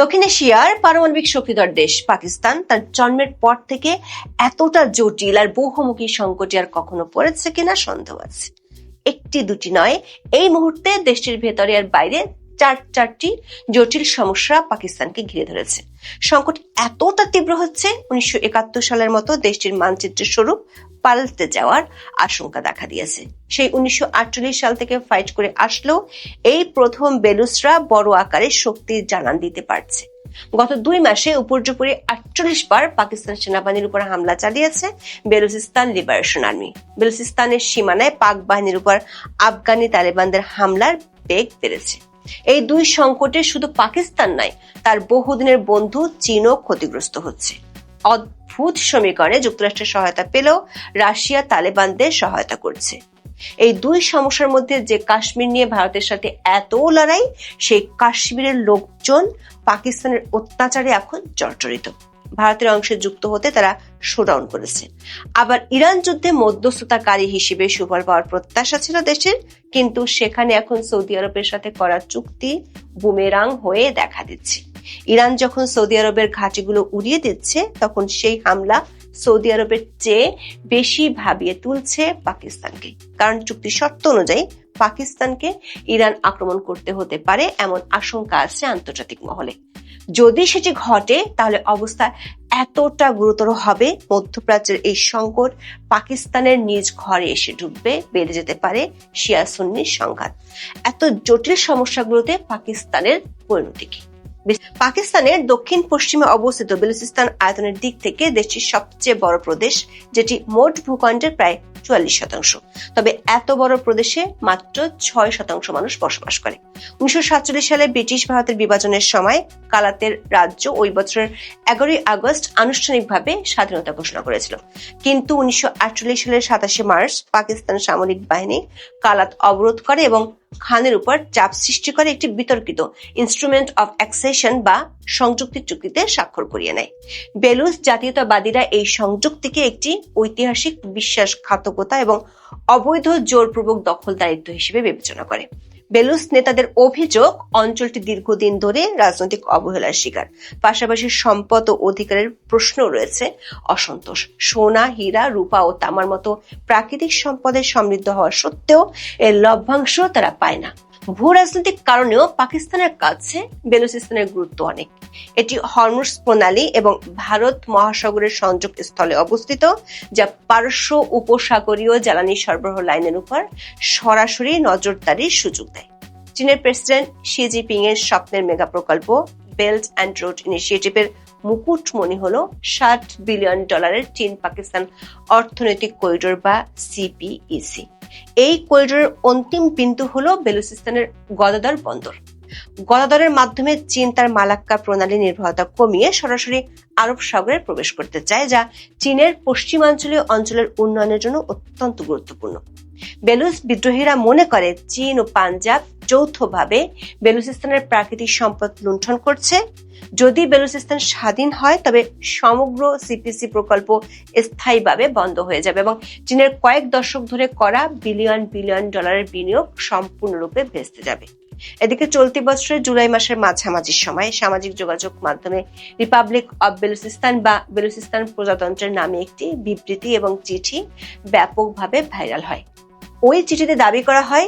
দক্ষিণ এশিয়ার পারমাণবিক শক্তিধর দেশ পাকিস্তান তার জন্মের পর থেকে এতটা জটিল আর বহুমুখী সংকটে আর কখনো পড়েছে কিনা সন্দেহ আছে। একটি দুটি নয়, এই মুহূর্তে দেশটির ভেতরে আর বাইরে চারটি জটিল সমস্যা পাকিস্তানকে ঘিরে ধরেছে। সংকট এতটা তীব্র হচ্ছে 1971 সালের মতো দেশটির মানচিত্রের স্বরূপ পাল্টে যাওয়ার আশঙ্কা দেখা দিয়েছে। সেই 1948 সাল থেকে ফাইট করে আসলেও এই প্রথম বেলুচরা বড় আকারে শক্তির জানান দিতে পারছে। গত 2 মাসে উপর্যুপরি 48 বার পাকিস্তান সেনাবাহিনীর উপর হামলা চালিয়েছে বেলুচিস্তান লিবারেশন আর্মি। বেলুচিস্তানের সীমানায় পাক বাহিনীর উপর আফগানি তালেবানদের হামলার বেগ বেড়েছে। এই দুই সংকটে শুধু পাকিস্তান নয়, তার বহুদিনের বন্ধু চীনও ক্ষতিগ্রস্ত হচ্ছে। অদ্ভুত সমীকরণে যুক্তরাষ্ট্রের সহায়তা পেলেও রাশিয়া তালেবানদের সহায়তা করছে। এই দুই সমস্যার মধ্যে যে কাশ্মীর নিয়ে ভারতের সাথে এত লড়াই, সেই কাশ্মীরের লোকজন পাকিস্তানের অত্যাচারে এখন জর্জরিত। ভারতের অংশে যুক্ত হতে তারা শোডাউন করেছে। আবার ইরান যুদ্ধে মধ্যস্থতাকারী হিসেবে সুফল পাওয়ার প্রত্যাশা ছিল দেশের, কিন্তু সেখানে এখন সৌদি আরবের সাথে করা চুক্তি বুমেরাং হয়ে দেখা দিচ্ছে। ইরান যখন সৌদি আরবের ঘাঁটিগুলো উড়িয়ে দিচ্ছে, তখন সেই হামলা সৌদি আরবের চেয়ে বেশি ভাবিয়ে তুলছে পাকিস্তানকে। কারণ চুক্তি শর্ত অনুযায়ী পাকিস্তানকে ইরান আক্রমণ করতে হতে পারে এমন আশঙ্কা আছে আন্তর্জাতিক মহলে। যদি সেটি ঘটে, তাহলে অবস্থা এতটা গুরুতর হবে, মধ্যপ্রাচ্যের এই সংকট পাকিস্তানের নিজ ঘরে এসে ঢুকবে, বেড়ে যেতে পারে শিয়া সুন্নির সংঘাত। এত জটিল সমস্যাগুলোতে পাকিস্তানের পরিণতি কি? পাকিস্তানের দক্ষিণ পশ্চিমে অবস্থিত বেলুচিস্তান আয়তনের দিক থেকে দেশটির সবচেয়ে বড় প্রদেশ, যেটি মোট ভূখণ্ডের প্রায় 44%। তবে এত বড় প্রদেশে মাত্র 6% মানুষ বসবাস করে। 1947 সালে ব্রিটিশ ভারতের বিভাজনের সময় কালাতের রাজ্য ওই বছরের 11 আগস্ট আনুষ্ঠানিকভাবে স্বাধীনতা ঘোষণা করেছিল। কিন্তু 1948 সালের 27 মার্চ পাকিস্তান সামরিক বাহিনী কালাত অবরোধ করে এবং খানের উপর চাপ সৃষ্টি করে একটি বিতর্কিত ইনস্ট্রুমেন্ট অফ অ্যাক্সেশন বা সংযুক্তি চুক্তিতে স্বাক্ষর করিয়ে নেয়। বেলুচ জাতীয়তাবাদীরা এই সংযুক্তিকে একটি ঐতিহাসিক বিশ্বাসঘাতকতা এবং অবৈধ জোরপূর্বক দখলদারিত্ব হিসেবে বিবেচনা করে। বেলুচ নেতাদের অভিযোগ, অঞ্চলটি দীর্ঘদিন ধরে রাজনৈতিক অবহেলার শিকার। পাশাপাশি সম্পদ ও অধিকারের প্রশ্ন রয়েছে, অসন্তোষ। সোনা, হীরা, রূপা ও তামার মতো প্রাকৃতিক সম্পদের সমৃদ্ধ হওয়া সত্ত্বেও এর লভ্যাংশ তারা পায় না। ভূ রাজনৈতিক কারণেও পাকিস্তানের কাছে বেলুচিস্তানের গুরুত্ব অনেক। এটি হরমুজ প্রণালী এবং ভারত মহাসাগরের সংযোগ স্থলে অবস্থিত, যা পারস্য উপসাগরীয় জ্বালানি সরবরাহ লাইনের উপর সরাসরি নজরদারির সুযোগ দেয়। চীনের প্রেসিডেন্ট শি জিনপিং এর স্বপ্নের মেগা প্রকল্প বেল্ট অ্যান্ড রোড ইনিশিয়েটিভের মুকুটমণি হলো $60 বিলিয়ন চীন পাকিস্তান অর্থনৈতিক করিডোর বা সিপিইসি। এই করিডোরের অন্তিম বিন্দু হলো বেলুচিস্তানের গদাদর বন্দর। গদাদরের মাধ্যমে চীন তার মালাক্কা প্রণালী নির্ভরতা কমিয়ে সরাসরি আরব সাগরে প্রবেশ করতে চায়, যা চীনের পশ্চিমাঞ্চলীয় অঞ্চলের উন্নয়নের জন্য অত্যন্ত গুরুত্বপূর্ণ। বেলুচ বিদ্রোহীরা মনে করে চীন ও পাঞ্জাব যৌথভাবে বেলুচিস্তানের প্রাকৃতিক সম্পদ লুণ্ঠন করছে। যদি বেলুচিস্তান স্বাধীন হয়, তবে সমগ্র সিপিসি প্রকল্প স্থায়ীভাবে বন্ধ হয়ে যাবে এবং চীনের কয়েক দশক ধরে করা বিলিয়ন বিলিয়ন ডলারের বিনিয়োগ সম্পূর্ণরূপে ভেস্তে যাবে। এদিকে চলতি বছরের জুলাই মাসের মাঝামাঝি সময় সামাজিক যোগাযোগ মাধ্যমে রিপাবলিক অব বেলুচিস্তান বা বেলুচিস্তান প্রজাতন্ত্রের নামে একটি বিবৃতি এবং চিঠি ব্যাপকভাবে ভাইরাল হয়। ওই চিঠিতে দাবি করা হয়,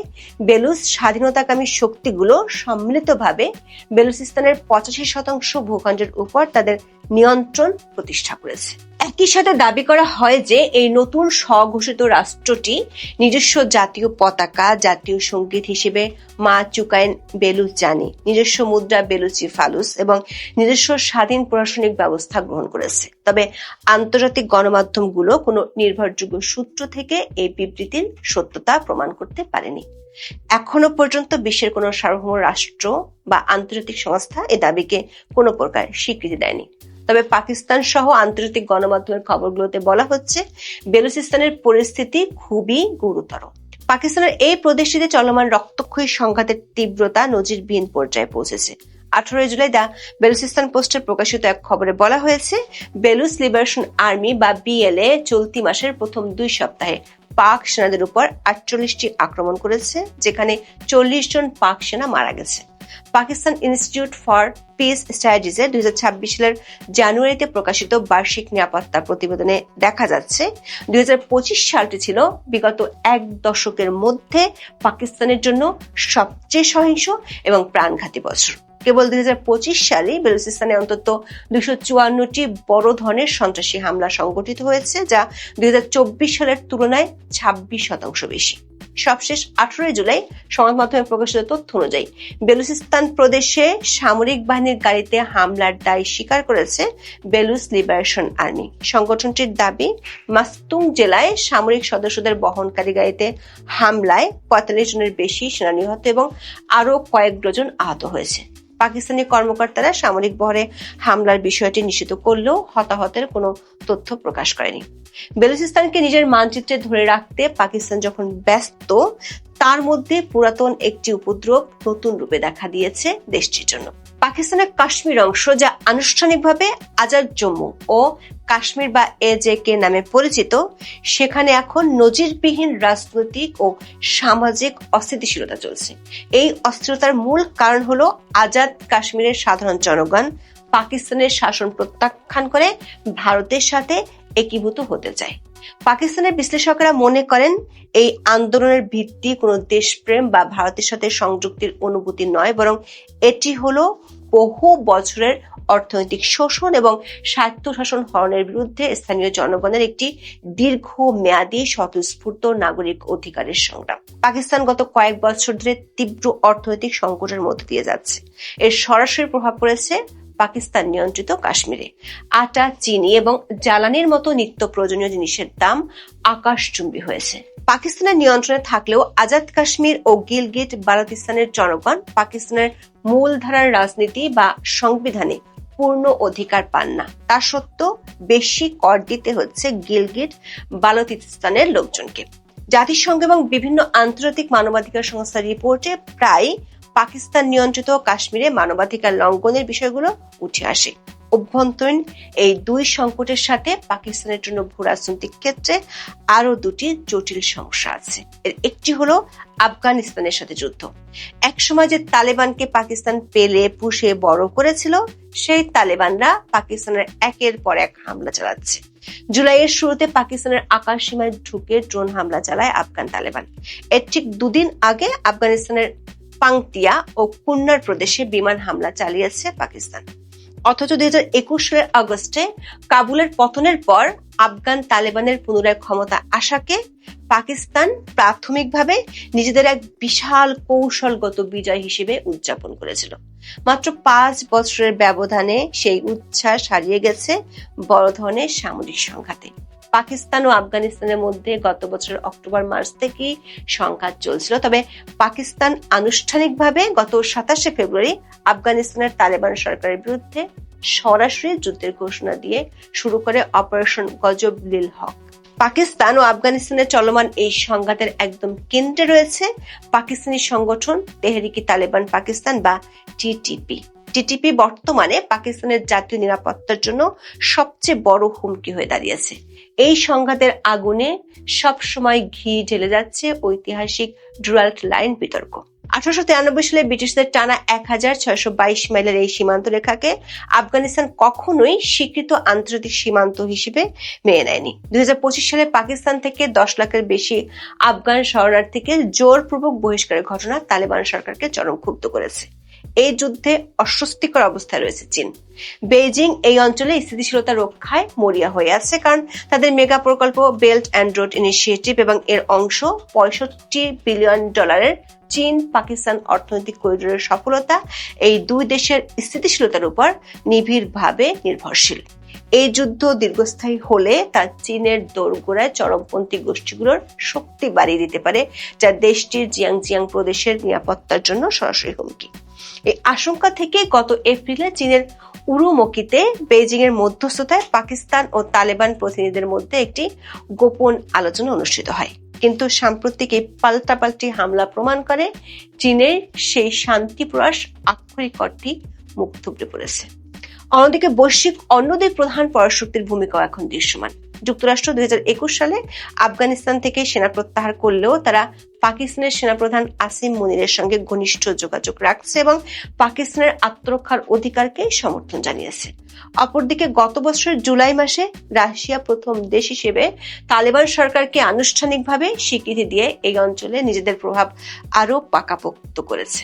বেলুচ স্বাধীনতাকামী শক্তিগুলো সম্মিলিতভাবে বেলুচিস্তানের 85% ভূখণ্ডের উপর তাদের নিয়ন্ত্রণ প্রতিষ্ঠা করেছে। একই সাথে দাবি করা হয় যে এই নতুন স্বঘোষিত রাষ্ট্রটি নিজস্ব জাতীয় পতাকা, জাতীয় সঙ্গীত হিসেবে মা চুকাইন বেলুচ জানি, নিজস্ব মুদ্রা বেলুচি ফালুস এবং নিজস্ব স্বাধীন প্রশাসনিক ব্যবস্থা গ্রহণ করেছে। তবে আন্তর্জাতিক গণমাধ্যমগুলো কোনো নির্ভরযোগ্য সূত্র থেকে এই বিবৃতির সত্যতা প্রমাণ করতে পারেনি। এখনো পর্যন্ত বিশ্বের কোনো সার্বভৌম রাষ্ট্র বা আন্তর্জাতিক সংস্থা এই দাবিকে কোনো প্রকার স্বীকৃতি দেয়নি। তবে পাকিস্তান সহ আন্তর্জাতিক গণমাধ্যমের খবরগুলোতে বলা হচ্ছে, বেলুচিস্তানের পরিস্থিতি খুবই গুরুতর। পাকিস্তানের এই প্রদেশটিতে চলমান রক্তক্ষয়ী সংঘাতের তীব্রতা নজিরবিহীন পর্যায়ে পৌঁছেছে। 18 জুলাই দা বেলুচিস্তান পোস্টে প্রকাশিত এক খবরে বলা হয়েছে, বেলুচ লিবারেশন আর্মি বা বিএলএ চলতি মাসের প্রথম 2 সপ্তাহে পাক সেনাদের উপর 48টি আক্রমণ করেছে, যেখানে 40 জন পাক সেনা মারা গেছে। পাকিস্তান ইনস্টিটিউট ফর পিস স্টাডিজে 2026 সালের জানুয়ারিতে প্রকাশিত বার্ষিক নিরাপত্তা প্রতিবেদনে দেখা যাচ্ছে 2025 সালটি ছিল বিগত এক দশকের মধ্যে পাকিস্তানের জন্য সবচেয়ে সহিংস এবং প্রাণঘাতী বছর। কেবল 2025 সালে বেলুচিস্তানে অন্তত 254টি বড় ধরনের সন্ত্রাসী হামলা সংঘটিত হয়েছে, যা 2024 সালের তুলনায় 26% বেশি। সবশেষ 18 জুলাই সংবাদ মাধ্যমে প্রকাশিত তথ্য অনুযায়ী বেলুচিস্তান প্রদেশে সামরিক বাহিনীর গাড়িতে হামলার দায় স্বীকার করেছে বেলুচ লিবারেশন আর্মি। সংগঠনটির দাবি, মাস্তুং জেলায় সামরিক সদস্যদের বহনকারী গাড়িতে হামলায় 45 জনের বেশি সেনা নিহত এবং আরও কয়েক ডজন আহত হয়েছে। পাকিস্তানি কর্মকর্তারা সামরিক বহরে হামলার বিষয়টি নিশ্চিত করলেও হতাহতের কোনো তথ্য প্রকাশ করেনি। বেলুচিস্তানকে নিজের মানচিত্রে ধরে রাখতে পাকিস্তান যখন ব্যস্ত, তার মধ্যে পুরাতন একটি উপদ্রব নতুন রূপে দেখা দিয়েছে দেশটির জন্য। পাকিস্তানের কাশ্মীর অংশ, যা আনুষ্ঠানিকভাবে আজাদ জম্মু ও কাশ্মীর বা এজেকে নামে পরিচিত, সেখানে এখন নজিরবিহীন রাজনৈতিক ও সামাজিক অস্থিতিশীলতা চলছে। এই অস্থিরতার মূল কারণ হলো আজাদ কাশ্মীরের সাধারণ জনগণ পাকিস্তানের শাসন প্রত্যাখ্যান করে ভারতের সাথে একীভূত হতে চায়। পাকিস্তানের বিশ্লেষকেরা মনে করেন এই আন্দোলনের ভিত্তি কোনো দেশপ্রেম বা ভারতের সাথে সংযুক্তির অনুভূতি নয়, বরং এটি হলো বহু বছরের অর্থনৈতিক শোষণ এবং স্বায়ত্তশাসন হরণের বিরুদ্ধে স্থানীয় জনগণের একটি দীর্ঘমেয়াদী স্বতঃস্ফূর্ত নাগরিক অধিকারের সংগ্রাম। পাকিস্তান গত কয়েক বছর ধরে তীব্র অর্থনৈতিক সংকটের মধ্য দিয়ে যাচ্ছে। এর সরাসরি প্রভাব পড়েছে পাকিস্তান নিয়ন্ত্রিত কাশ্মীরে। আটা, চিনি এবং জ্বালানির মতো নিত্য প্রয়োজনীয় জিনিসের দাম আকাশচুম্বী হয়েছে। পাকিস্তানের নিয়ন্ত্রণে থাকলেও আজাদ কাশ্মীর ও গিলগিট বালতিস্তানের জনগণ পাকিস্তানের মূলধারার রাজনীতি বা সংবিধানে পূর্ণ অধিকার পান না। তা সত্ত্বেও বেশি কর দিতে হচ্ছে গিলগিট বালতিস্তানের লোকজনকে। জাতিসংঘ এবং বিভিন্ন আন্তর্জাতিক মানবাধিকার সংস্থার রিপোর্টে প্রায় পাকিস্তান নিয়ন্ত্রিত কাশ্মীরে মানবাধিকার লঙ্ঘনের বিষয়গুলো উঠে আসে। অভ্যন্তরীণ এই দুই সংকটের সাথে পাকিস্তানের জন্য ভূরাজনৈতিক ক্ষেত্রে আরো দুটি জটিল সমস্যা আছে। এর একটি হলো আফগানিস্তানের সাথে যুদ্ধ। একসময় যে তালেবানকে পাকিস্তান পেলে পুষে বড় করেছিল, সেই তালেবানরা পাকিস্তানের একের পর এক হামলা চালাচ্ছে। জুলাইয়ের শুরুতে পাকিস্তানের আকাশ সীমায় ঢুকে ড্রোন হামলা চালায় আফগান তালেবান। এর ঠিক দুদিন আগে আফগানিস্তানের পাংতিয়া ও কুন্নার প্রদেশে বিমান হামলা চালিয়েছে পাকিস্তান। অথচ 2021 সালের আগস্টে কাবুলের পতনের পর আফগান তালেবানের পুনরায় ক্ষমতা আসাকে পাকিস্তান প্রাথমিকভাবে নিজেদের এক বিশাল কৌশলগত বিজয় হিসেবে উদযাপন করেছিল। মাত্র 5 বছরের ব্যবধানে সেই উচ্ছ্বাস হারিয়ে গেছে বড় ধরনের সামরিক সংঘাতে। পাকিস্তান ও আফগানিস্তানের মধ্যে গত বছরের অক্টোবর-মার্চ থেকেই সংঘাত চলছিল, তবে পাকিস্তান আনুষ্ঠানিকভাবে গত 27 ফেব্রুয়ারি আফগানিস্তানের তালেবান সরকারের বিরুদ্ধে সরাসরি যুদ্ধের ঘোষণা দিয়ে শুরু করে অপারেশন গজব-লিল হক। পাকিস্তান ও আফগানিস্তানের চলমান এই সংঘাতের একদম কেন্দ্রে রয়েছে পাকিস্তানি সংগঠন তেহরিকি তালেবান পাকিস্তান বা টিটিপি। টিটিপি বর্তমানে পাকিস্তানের জাতীয় নিরাপত্তার জন্য সবচেয়ে বড় হুমকি হয়ে দাঁড়িয়েছে। এই সংঘাতের আগুনে সবসময় ঘি ঢেলে যাচ্ছে ঐতিহাসিক ডুরাল্ট লাইন বিতর্ক। 1893 সালে ব্রিটিশদের টানা 1622 মাইলের এই সীমান্ত রেখাকে আফগানিস্তান কখনোই স্বীকৃত আন্তর্জাতিক সীমান্ত হিসেবে মেনে নেয়নি। 2025 সালে পাকিস্তান থেকে 10 লাখের বেশি আফগান শরণার্থীকে জোরপূর্বক বহিষ্কারের ঘটনা তালেবান সরকারকে চরম ক্ষুব্ধ করেছে। এই যুদ্ধে অস্বস্তিকর অবস্থায় রয়েছে চীন। বেইজিং এই অঞ্চলে স্থিতিশীলতা রক্ষায় মরিয়া হয়ে আছে, কারণ তাদের মেগা প্রকল্প বেল্ট অ্যান্ড রোড ইনিশিয়েটিভ এবং এর অংশ $65 বিলিয়ন চীন পাকিস্তান অর্থনৈতিক করিডোরের সফলতা এই দুই দেশের স্থিতিশীলতার উপর নিবিড়ভাবে নির্ভরশীল। এই যুদ্ধ দীর্ঘস্থায়ী হলে তা চীনের দোরগোড়ায় চরমপন্থী গোষ্ঠীগুলোর শক্তি বাড়িয়ে দিতে পারে, যা দেশটির জিয়াংজিয়াং প্রদেশের নিরাপত্তার জন্য সরাসরি হুমকি। এই আশঙ্কা থেকে গত এপ্রিলে চীনের উরুমকিতে বেইজিং এর মধ্যস্থতায় পাকিস্তান ও তালেবান প্রতিনিধিদের মধ্যে একটি গোপন আলোচনা অনুষ্ঠিত হয়। কিন্তু সাম্প্রতিক এই পাল্টাপাল্টি হামলা প্রমাণ করে চীনের সেই শান্তি প্রয়াস আক্ষরিক অর্থে মুখ থুবড়ে পড়েছে। অন্যদিকে বৈশ্বিক অন্য দুই প্রধান পরাশক্তির ভূমিকাও এখন দৃশ্যমান। যুক্তরাষ্ট্র 2021 সালে আফগানিস্তান থেকে সেনা প্রত্যাহার করলেও তারা পাকিস্তানের সেনাপ্রধান আসিম মুনিরের সঙ্গে ঘনিষ্ঠ যোগাযোগ রাখছে এবং পাকিস্তানের আত্মরক্ষার অধিকারকে সমর্থন জানিয়েছে। অপরদিকে গত বছরের জুলাই মাসে রাশিয়া প্রথম দেশ হিসেবে তালেবান সরকারকে আনুষ্ঠানিকভাবে স্বীকৃতি দিয়ে এই অঞ্চলে নিজেদের প্রভাব আরো পাকাপোক্ত করেছে।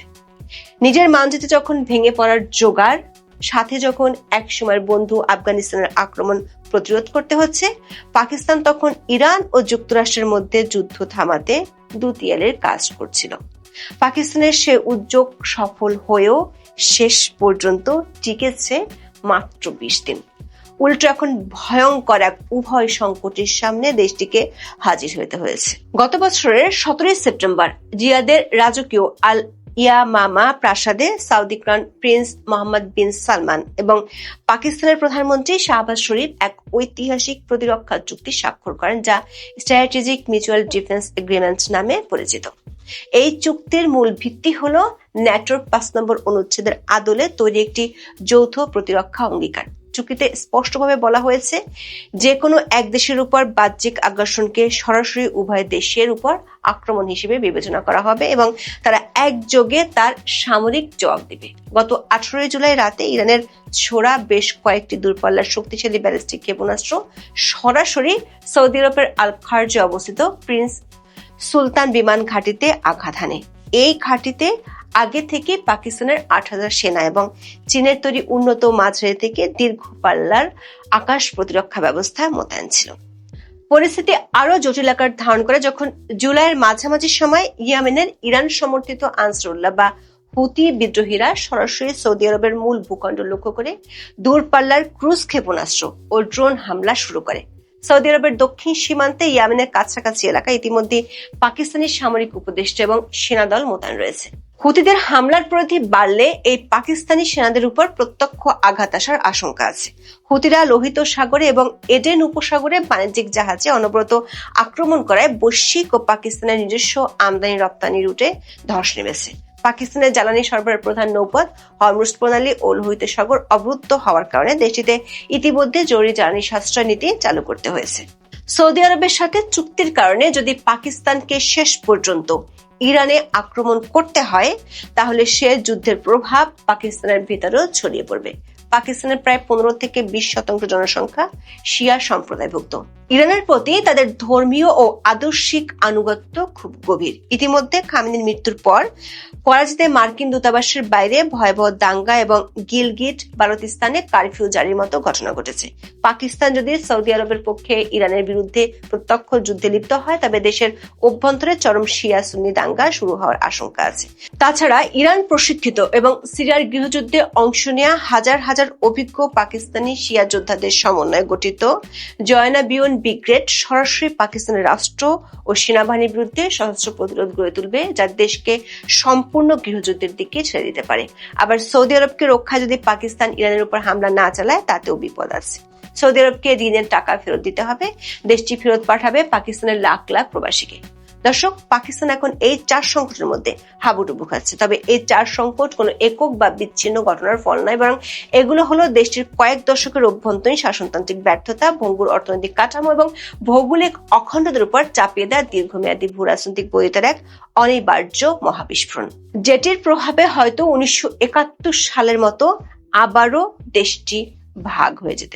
নিজের মানচিত্রে যখন ভেঙে পড়ার জোগাড়, সাথে যখন একসময়ের বন্ধু আফগানিস্তানের আক্রমণ প্রতিরোধ করতে হচ্ছে, পাকিস্তান তখন ইরান ও যুক্তরাষ্ট্রের মধ্যে যুদ্ধ থামাতে দুতিয়ালের কাজ করছিল। পাকিস্তানের সে উদ্যোগ সফল হয়েও শেষ পর্যন্ত টিকেছে মাত্র 20 দিন। উল্টো এখন ভয়ঙ্কর এক উভয় সংকটের সামনে দেশটিকে হাজির হতে হয়েছে। গত বছরের 17 সেপ্টেম্বর রিয়াদের রাজকীয় আল ইয়ামামা প্রাসাদে সৌদি ক্রাউন প্রিন্স মোহাম্মদ বিন সালমান এবং পাকিস্তানের প্রধানমন্ত্রী শাহবাজ শরীফ এক ঐতিহাসিক প্রতিরক্ষা চুক্তি স্বাক্ষর করেন, যা স্ট্র্যাটেজিক মিউচুয়াল ডিফেন্স এগ্রিমেন্ট নামে পরিচিত। এই চুক্তির মূল ভিত্তি হলো ন্যাটোর 5 নম্বর অনুচ্ছেদের আদলে তৈরি একটি যৌথ প্রতিরক্ষা অঙ্গীকার। চুক্তিতে স্পষ্টভাবে বলা হয়েছে, যে কোনো এক দেশের উপর বাহ্যিক আগ্রাসনকে সরাসরি উভয় দেশের উপর আক্রমণ হিসেবে বিবেচনা করা হবে এবং তারা একযোগে তার সামরিক জবাব দেবে। গত 18 জুলাই রাতে ইরানের ছোড়া বেশ কয়েকটি দূরপাল্লার শক্তিশালী ব্যালিস্টিক ক্ষেপণাস্ত্র সরাসরি সৌদি আরবের আল খার্জে অবস্থিত প্রিন্স সুলতান বিমান ঘাঁটিতে আঘাত হানে। এই ঘাঁটিতে আগে থেকে পাকিস্তানের 8000 সেনা এবং চীনের তৈরি উন্নত মাঝারি থেকে দীর্ঘ পাল্লার আকাশ প্রতিরক্ষা ব্যবস্থা মোতায়েন ছিল। পরিস্থিতি আরো জটিল আকার ধারণ করে যখন জুলাইয়ের মাঝামাঝি সময় ইয়েমেনের ইরান সমর্থিত আনসারুল্লাহ বা হুতি বিদ্রোহীরা সরাসরি সৌদি আরবের মূল ভূখণ্ড লক্ষ্য করে দূরপাল্লার ক্রুজ ক্ষেপণাস্ত্র ও ড্রোন হামলা শুরু করে। সৌদি আরবের দক্ষিণ সীমান্তে ইয়েমেনের কাছাকাছি এলাকায় ইতিমধ্যে পাকিস্তানি সামরিক উপদেষ্টা এবং সেনাদল মোতায়েন রয়েছে। হুতিদের হামলার পরিধি বাড়লে এই পাকিস্তানি সেনাদের উপর প্রত্যক্ষ আঘাত আসার আশঙ্কা আছে। হুতিরা লোহিত সাগরে এবং এডেন উপসাগরে বাণিজ্যিক জাহাজে অনবরত আক্রমণ করায় বৈশ্বিক ও পাকিস্তানের নিজস্ব আমদানি রপ্তানি রুটে ধস নেমেছে। পাকিস্তানের জ্বালানি সরবরাহের প্রধান নৌপথ হরমুজ প্রণালী ও লোহিত সাগর অবরুদ্ধ হওয়ার কারণে দেশটিতে ইতিমধ্যে জরুরি জ্বালানি সাশ্রয় নীতি চালু করতে হয়েছে। সৌদি আরবের সাথে চুক্তির কারণে যদি পাকিস্তানকে শেষ পর্যন্ত ইরানে আক্রমণ করতে হয়, তাহলে সে যুদ্ধের প্রভাব পাকিস্তানের ভিতরেও ছড়িয়ে পড়বে। পাকিস্তানের প্রায় 15 থেকে 20% জনসংখ্যা শিয়া সম্প্রদায়ভুক্ত। ইরানের প্রতি তাদের ধর্মীয় ও আদর্শিক আনুগত্য খুব গভীর। ইতিমধ্যে খামেনির মৃত্যুর পর করাচিতে মার্কিন দূতাবাসের বাইরে ভয়াবহ দাঙ্গা এবং গিলগিট বালতিস্তানে কারফিউ জারির মতো ঘটনা ঘটেছে। পাকিস্তান যদি সৌদি আরবের পক্ষে ইরানের বিরুদ্ধে প্রত্যক্ষ যুদ্ধে লিপ্ত হয়, তবে দেশের অভ্যন্তরে চরম শিয়া সুন্নি দাঙ্গা শুরু হওয়ার আশঙ্কা আছে। তাছাড়া ইরান প্রশিক্ষিত এবং সিরিয়ার গৃহযুদ্ধে অংশ নেওয়া হাজার হাজার অভিজ্ঞ পাকিস্তানি শিয়া যোদ্ধাদের সমন্বয়ে গঠিত জয়নাবিয়ন ব্রিগেড সরাসরি পাকিস্তানের রাষ্ট্র ও সেনাবাহিনীর বিরুদ্ধে সশস্ত্র প্রতিরোধ গড়ে তুলবে, যা দেশকে সম্পূর্ণ গৃহযুদ্ধের দিকে ছেড়ে দিতে পারে। আবার সৌদি আরবকে রক্ষায় যদি পাকিস্তান ইরানের উপর হামলা না চালায়, তাতেও বিপদ আছে। সৌদি আরবকে ঋণের টাকা ফেরত দিতে হবে, দেশটি ফেরত পাঠাবে পাকিস্তানের লাখ লাখ প্রবাসীকে। দর্শক, পাকিস্তান এখন এই 4 সংকটের মধ্যে হাবুডুবু খাচ্ছে। তবে এই 4 সংকট কোনো একক বা বিচ্ছিন্ন ঘটনার ফল নয়, বরং এগুলো হলো দেশটির কয়েক দশকের অভ্যন্তরীণ শাসনতান্ত্রিক ব্যর্থতা, ভঙ্গুর অর্থনৈতিক কাঠামো এবং ভৌগোলিক অখণ্ডতার উপর চাপিয়ে দেওয়া দীর্ঘমেয়াদী ভূরাজনৈতিক বৈরিতার এক অনিবার্য মহাবিস্ফোরণ, যেটির প্রভাবে হয়তো 1971 সালের মতো আবারও দেশটি ভাগ হয়ে যেতে